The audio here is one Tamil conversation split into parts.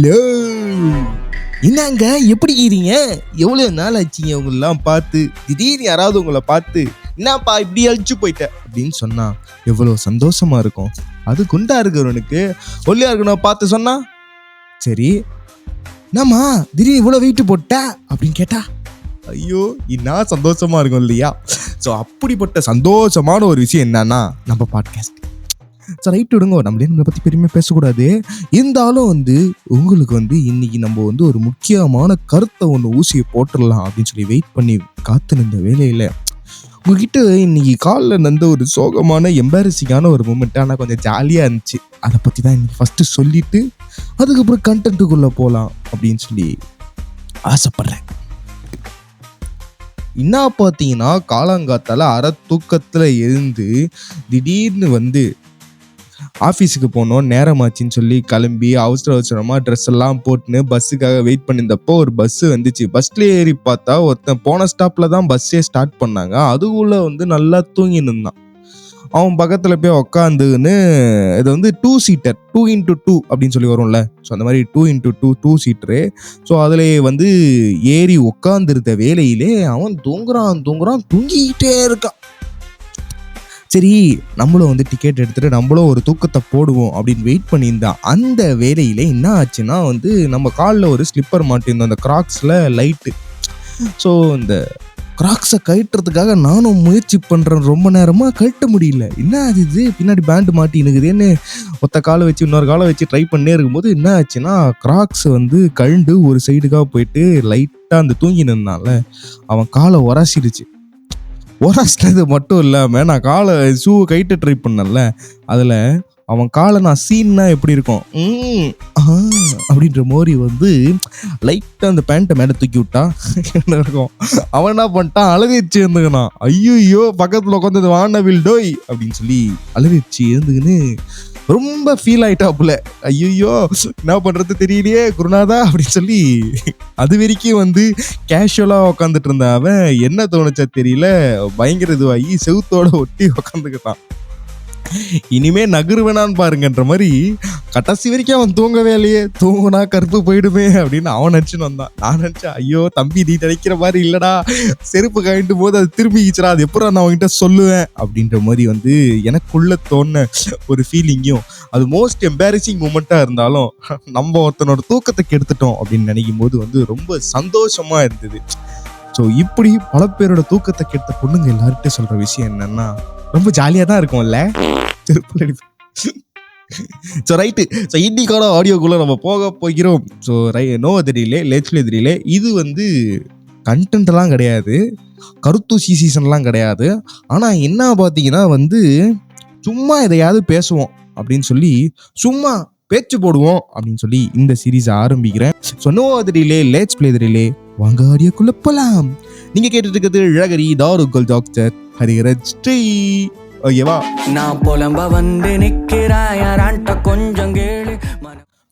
ஹலோ, என்னங்க எப்படி இருக்கீங்க? எவ்வளவு நாள் ஆச்சுங்க உங்களெல்லாம் பார்த்து. திடீர்னு யாராவது உங்களை பார்த்து என்னப்பா இப்படி அழிச்சு போயிட்ட அப்படின்னு சொன்னா எவ்வளவு சந்தோஷமா இருக்கும். அது குண்டா இருக்கிறவனுக்கு ஒல்லியா இருக்கணும் பார்த்து சொன்னா சரி, என்னம்மா திடீர்னு இவ்வளோ வெயிட்டு போட்ட அப்படின்னு கேட்டா ஐயோ என்ன சந்தோஷமா இருக்கும் இல்லையா? ஸோ அப்படிப்பட்ட சந்தோஷமான ஒரு விஷயம் என்னன்னா நம்ம பாட்காஸ்ட். ஸோ ரைட் விடுங்க, நம்மளை பற்றி பெருமையாக பேசக்கூடாது. இருந்தாலும் உங்களுக்கு இன்னைக்கு நம்ம ஒரு முக்கியமான கருத்தை ஒன்று ஊசியை போட்டுடலாம் அப்படின்னு சொல்லி வெயிட் பண்ணி காத்து நின்ற வேலையில் உங்ககிட்ட இன்னைக்கு காலில் நடந்த ஒரு சோகமான எம்பாரசிங்கான ஒரு மூமெண்ட், ஆனால் கொஞ்சம் ஜாலியாக இருந்துச்சு. அதை பற்றி தான் இன்னைக்கு ஃபஸ்ட்டு சொல்லிட்டு அதுக்கப்புறம் கண்டென்ட்டுக்குள்ளே போகலாம் அப்படின்னு சொல்லி ஆசைப்பட்றேன். என்ன பார்த்தீங்கன்னா, காலங்காத்தால அரை தூக்கத்தில் எழுந்து திடீர்னு ஆஃபீஸுக்கு போனோம், நேரமாச்சின்னு சொல்லி கிளம்பி அவசரமாக ட்ரெஸ் எல்லாம் போட்டுன்னு பஸ்ஸுக்காக வெயிட் பண்ணியிருந்தப்போ ஒரு பஸ்ஸு வந்துச்சு. பஸ்ஸில் ஏறி பார்த்தா ஒருத்தன் போன ஸ்டாப்பில் தான் பஸ்ஸே ஸ்டார்ட் பண்ணாங்க. அதுக்குள்ளே நல்லா தூங்கின்னு இருந்தான். அவன் பக்கத்தில் போய் உக்காந்துன்னு இது 2 சீட்டர் 2x2 அப்படின்னு சொல்லி வரும்ல. ஸோ அந்த மாதிரி 2x2 2 சீட்டரு. ஸோ அதில் ஏறி உக்காந்துருந்த வேலையிலே அவன் தூங்கிக்கிட்டே இருக்கான். சரி, நம்மளும் டிக்கெட் எடுத்துகிட்டு நம்மளும் ஒரு தூக்கத்தை போடுவோம் அப்படின்னு வெயிட் பண்ணியிருந்தான். அந்த வேலையில் என்ன ஆச்சுன்னா நம்ம காலில் ஒரு ஸ்லிப்பர் மாட்டியிருந்தோம், அந்த கிராக்ஸில் லைட்டு. ஸோ இந்த கிராக்ஸை கழட்டுறதுக்காக நானும் முயற்சி பண்ணுறேன், ரொம்ப நேரமாக கழட்ட முடியல. என்ன இது பின்னாடி பேண்டு மாட்டினுக்குதுன்னு ஒத்த காலை வச்சு இன்னொரு காலை வச்சு ட்ரை பண்ணே இருக்கும்போது என்ன ஆச்சுன்னா, கிராக்ஸ் கழண்டு ஒரு சைடுக்காக போயிட்டு லைட்டாக தூங்கின்னு இருந்தான்ல அவன் காலை உராசிடுச்சு. உராசினது மட்டும் இல்லாமல் நான் காலை ஷூவை கைட்டு ட்ரை பண்ணல, அதில் அவன் காலை நான் சீன்னா எப்படி இருக்கும் அப்படின்ற மாதிரி லைட்டாக அந்த பேண்ட்டை மேலே தூக்கி விட்டா என்ன இருக்கும். அவன் என்ன பண்ணிட்டான், அழுதிச்சு இருந்துக்கணும். ஐயோ பக்கத்தில் உட்காந்து வானவில் டோய் அப்படின்னு சொல்லி அழுதிச்சு இருந்துக்குன்னு ரொம்ப ஃபீல் ஆயிட்டாப்புல. ஐயோ என்ன பண்ணுறது தெரியலையே குருநாதா அப்படின்னு சொல்லி அது வரைக்கும் கேஷுவலாக உக்காந்துட்டு இருந்த அவன் என்ன தோணுச்சா தெரியல, பயங்கர இதுவாகி செவுத்தோட ஒட்டி உக்காந்துக்கிட்டான். இனிமே நகருவேனான்னு பாருங்கன்ற மாதிரி கடைசி வரைக்கும் அவன் தூங்கவே இல்லையே. தூங்குனா கருப்பு போயிடுமே அப்படின்னு அவன் நினச்சின்னு வந்தான். நான் நினச்சேன், ஐயோ தம்பி நீ நினைக்கிற மாதிரி இல்லடா, செருப்பு கழிட்டும் போது அது திரும்பிக்கிச்சுடா, அது எப்பறம் நான் அவன்கிட்ட சொல்லுவேன் அப்படின்ற மாதிரி எனக்குள்ள தோண ஒரு ஃபீலிங்கும், அது மோஸ்ட் எம்பாரசிங் மூமெண்ட்டாக இருந்தாலும் நம்ம ஒருத்தனோட தூக்கத்தை கெடுத்துட்டோம் அப்படின்னு நினைக்கும் போது ரொம்ப சந்தோஷமா இருந்தது. ஸோ இப்படி பல பேரோட தூக்கத்தை கெடுத்த பொண்ணுங்க எல்லார்கிட்ட சொல்ற விஷயம் என்னன்னா, ரொம்ப ஜாலியாக தான் இருக்கும்ல. ஸோ ரைட்டு, ஸோ இன்னைக்கான ஆடியோக்குள்ளே நம்ம போக போகிறோம். ஸோ நோ தெரியலே லேட்ஸ்ல தெரியல, இது கண்டென்ட்லாம் கிடையாது, கருத்தூசி சீசன்லாம் கிடையாது. ஆனால் என்ன பார்த்தீங்கன்னா சும்மா எதையாவது பேசுவோம் அப்படின்னு சொல்லி சும்மா பேச்சு போடுவோம் அப்படின்னு சொல்லி இந்த சீரீஸை ஆரம்பிக்கிறேன். ஸோ நோ தெரியலே லேட்ஸ் பிளே தெரியலே, வாங்க ஆடியோக்குள்ளே போகலாம். நீங்கள் கேட்டுட்டு இருக்கிறது அழகரி தாருகல் டாக்டர் ஹரிஹரத் ஸ்ரீ. ஓகேவா, நான் புலம்ப நிற்கிறாயான்ட்ட கொஞ்சம் கேளு.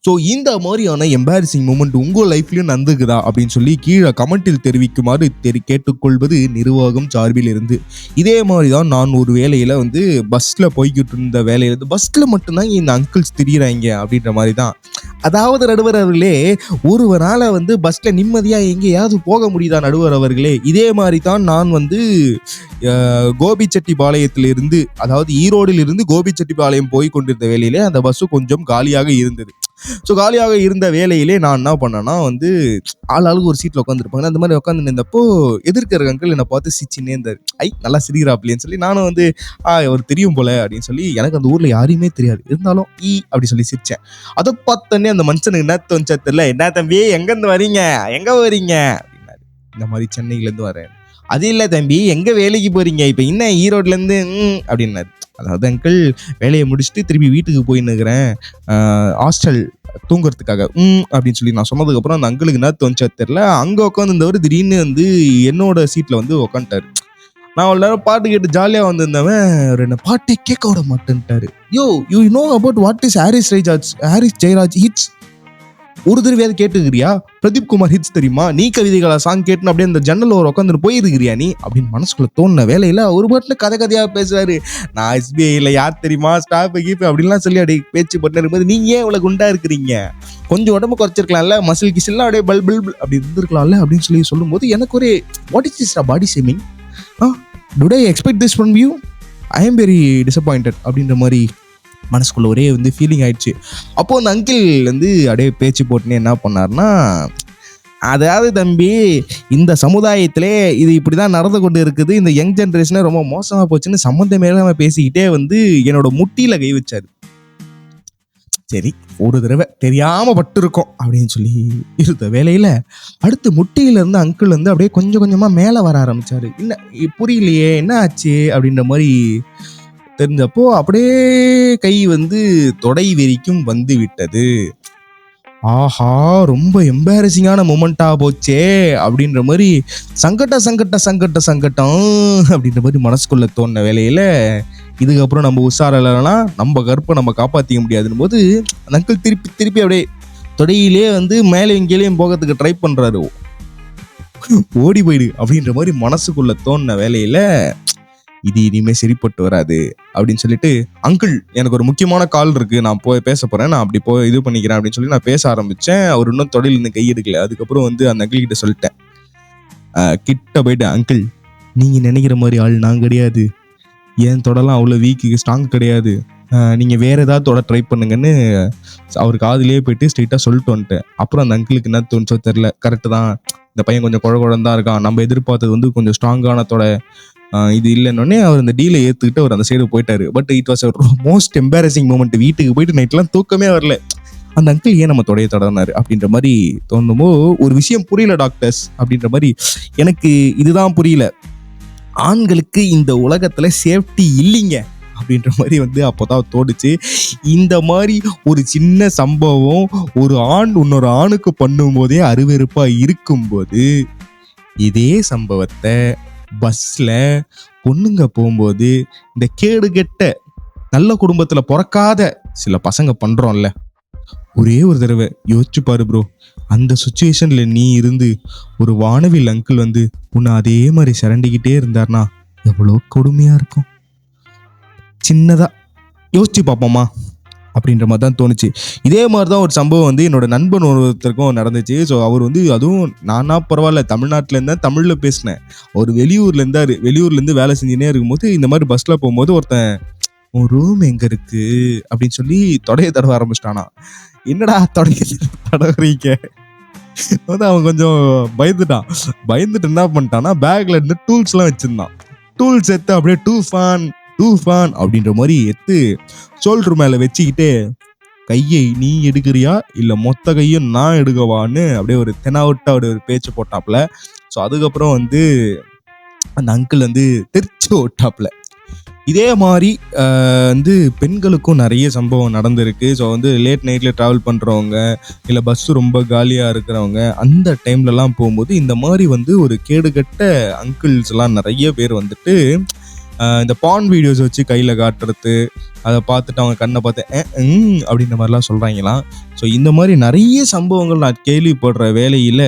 ஸோ இந்த மாதிரியான எம்பாரசிங் மூமெண்ட் உங்கள் லைஃப்லையும் நடந்துக்குதா அப்படின்னு சொல்லி கீழே கமெண்டில் தெரிவிக்குமாறு கேட்டுக்கொள்வது நிர்வாகம் சார்பில் இருந்து. இதே மாதிரி தான் நான் ஒரு வேலையில் பஸ்ஸில் போய்கிட்டு இருந்த வேலையில் பஸ்ஸில் மட்டும்தான் இந்த அங்கிள்ஸ் திரியிறாங்க அப்படின்ற மாதிரி தான். அதாவது நடுவர் அவர்களே, ஒருவரால் பஸ்ஸில் நிம்மதியாக எங்கேயாவது போக முடியுதா நடுவர் அவர்களே? இதே மாதிரி தான் நான் கோபிச்செட்டிப்பாளையத்திலிருந்து, அதாவது ஈரோடிலிருந்து கோபிச்செட்டிப்பாளையம் போய் கொண்டிருந்த வேலையிலே அந்த பஸ்ஸு கொஞ்சம் காலியாக இருந்தது. ஸோ காலியாக இருந்த வேலையிலே நான் என்ன பண்ணேன்னா ஆளுக்கு ஒரு சீட்டில் உட்காந்துருப்பாங்க. அந்த மாதிரி உட்காந்து இருந்தப்போ எதிர்க்கிற அங்கிள் என்னை பார்த்து சிரிச்சுன்னே இருந்தார். நல்லா சிரிக்கிறாப்லேன்னு சொல்லி நானும் அவர் தெரியும் போல அப்படின்னு சொல்லி, எனக்கு அந்த ஊரில் யாரையுமே தெரியாது, இருந்தாலும் அப்படி சொல்லி சிரித்தேன். அதை பார்த்தோன்னே அந்த மனுஷனுக்கு என்ன தோணுச்சா தெரியல, என்ன தம்பி எங்கேருந்து வரீங்க, எங்கே வரீங்க அப்படின்னாரு. இந்த மாதிரி சென்னையிலேருந்து வரேன். அது இல்லை தம்பி, எங்கே வேலைக்கு போகிறீங்க, இப்போ என்ன ஈரோட்லேருந்து அப்படின்னாரு. அதாவது அங்கிள் வேலையை முடிச்சுட்டு திருப்பி வீட்டுக்கு போயின்னுக்கிறேன் ஹாஸ்டல் தூங்குறதுக்காக அப்படின்னு சொல்லி நான் சொன்னதுக்கப்புறம் அந்த அங்கிளுக்கு என்ன தோணுச்சா தெரியல, அங்கே உட்காந்துருந்தவர் திடீர்னு என்னோட சீட்டில் உட்காந்துட்டாரு. நான் அவ்வளோ நேரம் பாட்டு கேட்டு ஜாலியாக வந்திருந்தவன் என்ன பாட்டே கேட்க விட மாட்டேன்ட்டாரு. You know about what is Harris Jayaraj hits? ஒரு தடவையாவது கேட்டுக்கிறியா? பிரதீப் குமார் ஹிட்ஸ் தெரியுமா? நீ கவிதைகளா சாங் கேட்டுன்னு அப்படியே அந்த ஜன்னல் ஒரு உட்காந்து போயிருக்கிறியா நீ அப்படின்னு மனசுக்குள்ள தோணுன வேலையில் ஒரு பாட்டில் கதையாக பேசுறாரு. நான் எஸ்பிஐயில் யார் தெரியுமா ஸ்டாஃப் கீப் அப்படின்லாம் சொல்லி அப்படி பேச்சு போட்டு இருக்கும்போது, நீங்க ஏன் இவ்வளோ குண்டா இருக்கிறீங்க, கொஞ்சம் உடம்பு குறைச்சிருக்கலாம்ல, மசில் கிசில்லாம் அப்படியே பல் பல் பல் அப்படி இருந்திருக்கலாம்ல அப்படின்னு சொல்லி சொல்லும்போது எனக்கு ஒரு what is this body shaming, dude I expect this from you, I am very disappointed அப்படின்ற மாதிரி மனசுக்குள்ள ஒரே வந்து ஃபீலிங் ஆயிடுச்சு. அப்போது அந்த அங்கிள் வந்து அப்படியே பேச்சு போட்டுன்னு என்ன பண்ணார்னா, அதாவது தம்பி, இந்த சமுதாயத்திலே இது இப்படி தான் நடந்து கொண்டு இருக்குது, இந்த யங் ஜென்ரேஷனே ரொம்ப மோசமாக போச்சுன்னு சம்மந்தமே இல்லாமல் பேசிக்கிட்டே வந்து என்னோட முட்டியில் கை வச்சாரு. சரி, ஒரு தடவை தெரியாம பட்டிருக்கோம் அப்படின்னு சொல்லி இருந்த வேலையில அடுத்து முட்டியில இருந்து அங்கிள் வந்து அப்படியே கொஞ்சம் கொஞ்சமா மேல வர ஆரம்பிச்சாரு. என்ன புரியலையே, என்ன ஆச்சு அப்படின்ற மாதிரி தெரிஞ்சப்போ அப்படியே கை வந்து தொடை வரைக்கும் வந்து விட்டது. ஆஹா, ரொம்ப எம்பாரசிங்கான மொமெண்டா போச்சே அப்படின்ற மாதிரி சங்கட்டம் அப்படின்ற மாதிரி மனசுக்குள்ள தோணுன வேலையில இதுக்கப்புறம் நம்ம உஷார இல்லைன்னா நம்ம கற்பை நம்ம காப்பாற்றிக்க முடியாதுன்னு போது அந்த அங்கிள் திருப்பி திருப்பி அப்படியே தொடையிலே வந்து மேலேயும் கீழேயும் போகிறதுக்கு ட்ரை பண்ணுறாரு. ஓடி போயிடு அப்படின்ற மாதிரி மனசுக்குள்ள தோணுன வேலையில இது இனிமே சரிப்பட்டு வராது அப்படின்னு சொல்லிட்டு, அங்கிள் எனக்கு ஒரு முக்கியமான கால் இருக்கு, நான் போய் பேச போறேன், நான் அப்படி போய் இது பண்ணிக்கிறேன் அப்படின்னு சொல்லி நான் பேச ஆரம்பிச்சேன். அவர் இன்னும் தொடையில இருந்து கையெடுக்கல. அதுக்கப்புறம் வந்து அந்த அங்கிள் கிட்ட சொல்லிட்டேன், கிட்ட போயிட்டு, அங்கிள் நீங்க நினைக்கிற மாதிரி ஆள் நான் கிடையாது, என் தொடலாம் அவ்வளோ வீக்கு ஸ்ட்ராங் கிடையாது, நீங்கள் வேறு ஏதாவது தொட ட்ரை பண்ணுங்கன்னு அவர் காதிலே போயிட்டு ஸ்ட்ரெயிட்டாக சொல்லிட்டு வந்துட்டேன். அப்புறம் அந்த அங்கிளுக்கு என்ன தோணுச்சோ தெரில, கரெக்டு தான், இந்த பையன் கொஞ்சம் குழந்தான் இருக்கான், நம்ம எதிர்பார்த்தது வந்து கொஞ்சம் ஸ்ட்ராங்கான தொட இது இல்லைன்னொடனே அவர் அந்த டீலை ஏற்றுக்கிட்டு அவர் அந்த சைடு போயிட்டாரு. But it was most embarrassing moment. வீட்டுக்கு போயிட்டு நைட்லாம் தூக்கமே வரல. அந்த அங்கிள் ஏன் நம்ம தொடைய தொடர்னாரு அப்படின்ற மாதிரி தோணுமோ, ஒரு விஷயம் புரியல டாக்டர்ஸ் அப்படின்ற மாதிரி எனக்கு இதுதான் புரியல, ஆண்களுக்கு இந்த உலகத்துல சேஃப்டி இல்லைங்க அப்படின்ற மாதிரி வந்து அப்போதான் தோணுச்சு. இந்த மாதிரி ஒரு சின்ன சம்பவம் ஒரு ஆண் இன்னொரு ஆணுக்கு பண்ணும்போதே அருவெருப்பா இருக்கும்போது, இதே சம்பவத்தை பஸ்ல பொண்ணுங்க போகும்போது இந்த கேடு கெட்ட நல்ல குடும்பத்துல பிறக்காத சில பசங்க பண்றோம்ல, ஒரே ஒரு தடவை யோசிச்சு பாரு ப்ரோ, அந்த சுச்சுவேஷன்ல நீ இருந்து ஒரு வானவில் அங்கிள் வந்து உன்னை அதே மாதிரி சரண்டிக்கிட்டே இருந்தார்னா எவ்வளோ கொடுமையா இருக்கும். சின்னதா யோசிச்சு பார்ப்போமா அப்படின்ற மாதிரி தான் தோணுச்சு. இதே மாதிரி தான் ஒரு சம்பவம் வந்து என்னோட நண்பன் ஒருத்தருக்கும் நடந்துச்சு. ஸோ அவர் வந்து அதுவும் நானா பரவாயில்ல தமிழ்நாட்டில் இருந்தேன், தமிழில் பேசினேன், ஒரு வெளியூர்ல இருந்தார். வெளியூர்லேருந்து வேலை செஞ்சுனே இருக்கும்போது இந்த மாதிரி பஸ்ஸில் போகும்போது ஒருத்தன் உன் ரூம் எங்கே இருக்கு அப்படின்னு சொல்லி தொடைய தடவ ஆரம்பிச்சிட்டானா. என்னடா தொடைய தடவுறீங்க வந்து அவன் கொஞ்சம் பயந்துட்டு என்ன பண்ணிட்டான்னா, பேக்ல இருந்து டூல்ஸ்லாம் வச்சிருந்தான். டூல்ஸ் எடுத்து அப்படியே டூ ஃபேன் அப்படின்ற மாதிரி எடுத்து ஷோல்டர் மேலே வச்சுக்கிட்டு, கையை நீ எடுக்கிறியா இல்லை மொத்த கையும் நான் எடுக்கவான்னு அப்படியே ஒரு தெனாவட்டா அப்படியே ஒரு பேச்சு போட்டாப்புல. ஸோ அதுக்கப்புறம் வந்து அந்த அங்கிள் வந்து தெரிச்சு ஓட்டாப்புல. இதே மாதிரி வந்து பெண்களுக்கும் நிறைய சம்பவம் நடந்திருக்கு. ஸோ வந்து லேட் நைட்டில் ட்ராவல் பண்ணுறவங்க இல்லை பஸ்ஸு ரொம்ப காலியாக இருக்கிறவங்க அந்த டைம்லலாம் போகும்போது இந்த மாதிரி வந்து ஒரு கேடுகட்ட அங்கிள்ஸ்லாம் நிறைய பேர் வந்துட்டு இந்த பான் வீடியோஸ் வச்சு கையில் காட்டுறது, அதை பார்த்துட்டு அவங்க கண்ணை பார்த்து அப்படின்ற மாதிரிலாம் சொல்கிறாங்களாம். ஸோ இந்த மாதிரி நிறைய சம்பவங்கள் நான் கேள்விப்படுற வேலையில்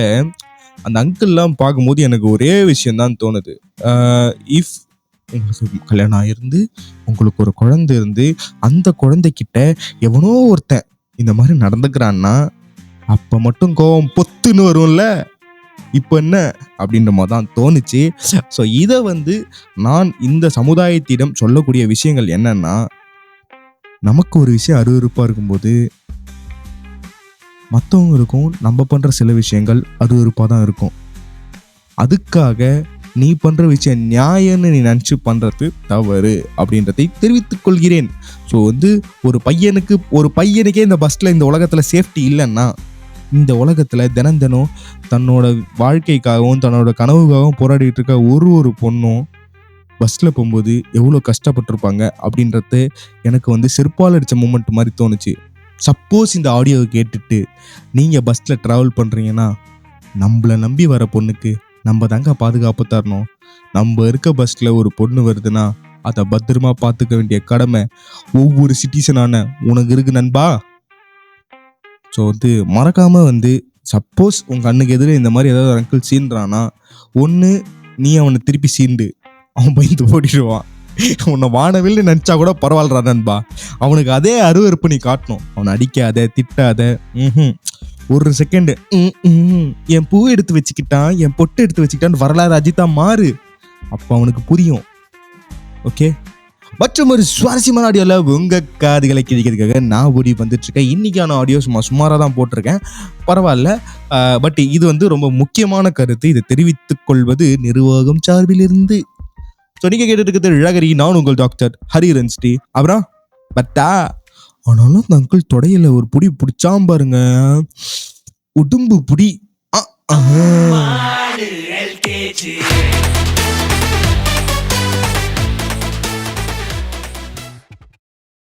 அந்த அங்கிள்லாம் பார்க்கும்போது எனக்கு ஒரே விஷயந்தான் தோணுது, இஃப் உங்களுக்கு கல்யாணம் ஆகிருந்து உங்களுக்கு ஒரு குழந்தை இருந்து அந்த குழந்தைகிட்ட எவனோ ஒருத்தன் இந்த மாதிரி நடந்துக்கிறான்னா அப்போ மட்டும் கோவம் பொத்துன்னு வரும்ல, இப்போ என்ன அப்படின்ற மாதிரி தான் தோணுச்சு. ஸோ இதை வந்து நான் இந்த சமுதாயத்திடம் சொல்லக்கூடிய விஷயங்கள் என்னன்னா, நமக்கு ஒரு விஷயம் அருவருப்பாக இருக்கும்போது மற்றவங்களுக்கும் நம்ம பண்ணுற சில விஷயங்கள் அருவருப்பாக தான் இருக்கும். அதுக்காக நீ பண்ணுற விஷயம் நியாயம்னு நீ நினச்சி பண்ணுறது தவறு அப்படின்றதை தெரிவித்துக் கொள்கிறேன். ஸோ வந்து ஒரு பையனுக்கே இந்த பஸ்ஸில் இந்த உலகத்தில் சேஃப்டி இல்லைன்னா, இந்த உலகத்தில் தினம் தன்னோட வாழ்க்கைக்காகவும் தன்னோட கனவுக்காகவும் போராடிட்டு இருக்க ஒரு பொண்ணும் பஸ்ஸில் போகும்போது எவ்வளோ கஷ்டப்பட்டிருப்பாங்க அப்படின்றது எனக்கு வந்து செருப்பால் அடித்த மூமெண்ட் மாதிரி தோணுச்சு. சப்போஸ் இந்த ஆடியோவை கேட்டுட்டு நீங்கள் பஸ்ஸில் ட்ராவல் பண்ணுறீங்கன்னா, நம்மளை நம்பி வர பொண்ணுக்கு நம்ம தாங்க பாதுகாப்பு தரணும். நம்ம இருக்க பஸ்ஸில் ஒரு பொண்ணு வருதுன்னா அதை பத்திரமா பார்த்துக்க வேண்டிய கடமை ஒவ்வொரு சிட்டிசனான உனக்கு இருக்கு நண்பா. ஸோ வந்து மறக்காமல் வந்து சப்போஸ் உங்கள் கண்ணுக்கு எதிரே இந்த மாதிரி ஏதாவது அங்கிள் சீன்றானா, ஒன்று நீ அவனை திருப்பி சீண்டு, அவன் பயந்து ஓடிடுவான். உன்னை வானவில்னு நினச்சா கூட பரவாயில்லடா நண்பா, அவனுக்கு அதே அருவருப்பு நீ காட்டணும். அவனை அடிக்காத, திட்டாத, ஒரு செகண்ட் என் பூ எடுத்து வச்சுக்கிட்டான், என் பொட்டு எடுத்து வச்சுக்கிட்டான்னு வரலாறு அஜித்தா மாறு. அப்ப அவனுக்கு புரியும். ஓகே, மற்றும் ஒரு சுவாரஸ்யமான ஆடியோவில் உங்க காதுகளை கிழிக்கிறதுக்காக நான் ஓடி வந்துட்டு இருக்கேன். இன்னைக்கான ஆடியோ சுமாராக தான் போட்டிருக்கேன், பரவாயில்ல. பட் இது வந்து ரொம்ப முக்கியமான கருத்து. இதை தெரிவித்துக் கொள்வது நிர்வாகம் சார்பில் இருந்து. ஸோ நீங்க கேட்டுட்டு இருக்கிறது இழகரி, நான் உங்கள் டாக்டர் ஹரிஹரன் ஸ்ரீ. அப்புறம் பட்டா ஆனாலும் அந்த அங்கிள் தொடையில ஒரு புடி பிடிச்சாம் பாருங்க, உடும்பு புடி.